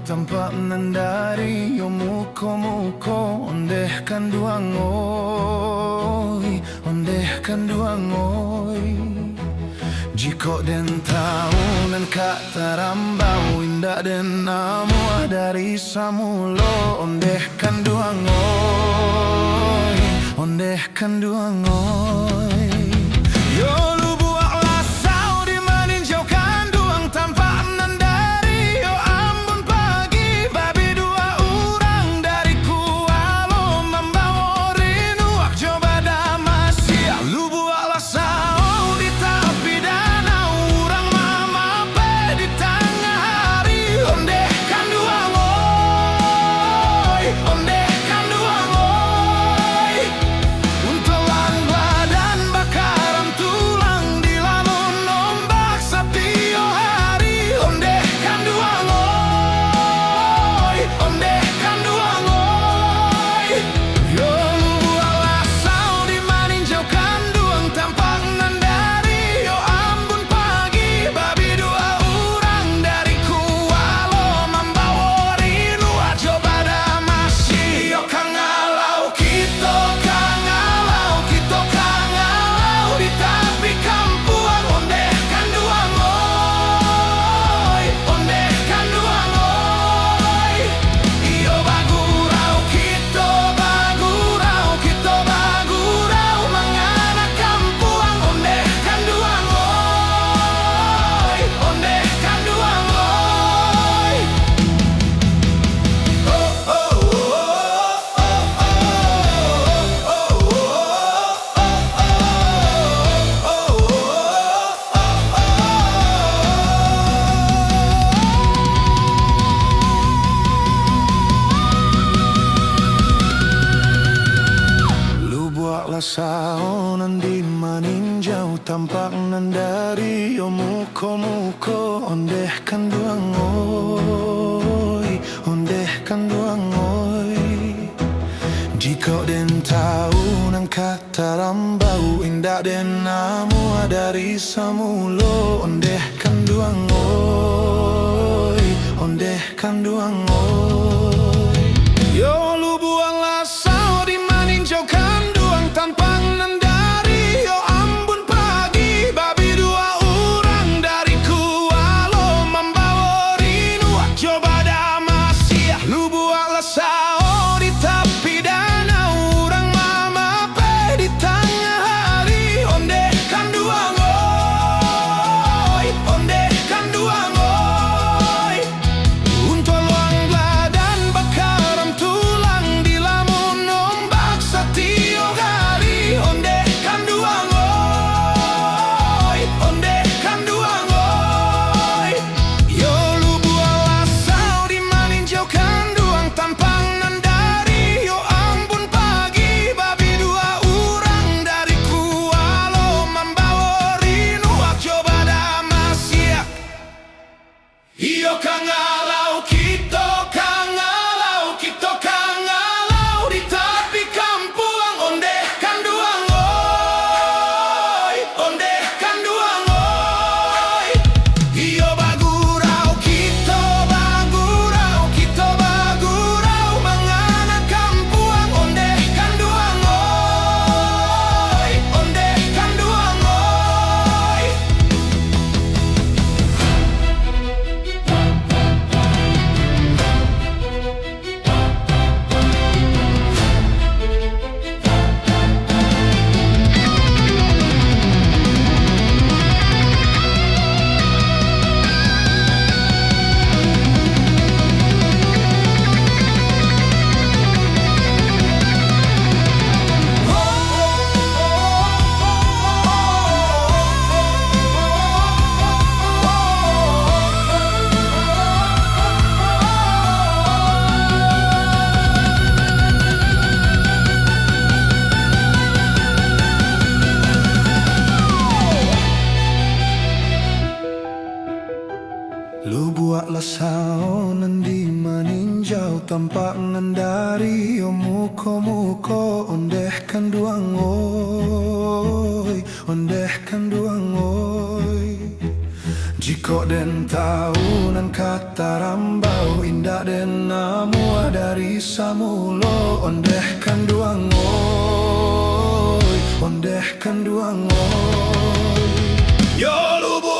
tampak nandari yo muko ondehkan duangoy, ondehkan duangoy. Jika den tahu nan kata rambau indah den namu dari samulo ondehkan duangoy, ondehkan duangoy. Yo lu buatlah sau di meninjaukan duang tanpa nandari. Yo ambon pagi babi dua orang dari kualo membawa rindu ak coba damasi. Lu buatlah sau di tepi danau orang mama pe di tengah hari. Ondehkan duangoy, ondehkan duangoy. Untelan badan bakaran tulang di lamun ombak setiap hari. Ondehkan duangoy, ondehkan duangoy. Yo lu buatlah sau di meninjaukan duang tampak nandari. Yo ambon pagi babi dua orang dari kualo membawa rindu coba damasi. Yo kangalau kita kangalau di tepi kampuan. Ondehkan duangoy, ondehkan duangoy. Iyo bagurau kita bagurau menganak kampuan. Ondehkan duangoy, ondehkan duangoy. Oh, oh, oh, lu buatlah saonan di meninjau tampak nandari. Yo muko ondehkan duangoy, ondehkan duangoy. Jika den tahu nan kata rambau indah den namu dari samulo. Ondehkan duangoy, ondehkan duangoy. Yo lu buanglah sau di meninjaukan duang tanpa nandari. Yo ambon pagi babi dua orang dari kualo membawa rindu coba damasi. Lu buanglah sau di tepi danau orang mama pe di tengah hari. Ondehkan duangoy, ondehkan duangoy. Untuk luang badan bakaram tulang di lamun ombak setiap hari. Ondehkan duangoy, ondehkan duangoy. Yo lu buatlah sau di meninjaukan duang tanpa nandari. Yo ambon pagi babi dua orang dari kualo membawa rindu coba damasi. Iyo kangalau kita kangalau di tepi kampuan. Ondehkan duangoy, ondehkan duangoy. Iyo bagurau kita bagurau menganak kampuan. Ondehkan duangoy, ondehkan duangoy. Lu buatlah saonan di meninjau tampak nandari. Yo muko ondehkan duangoy, ondehkan duangoy. Jiko den tahunan kata rambau indah den namua dari samulo ondeh kanduang oi ondeh kanduang oi yo lubu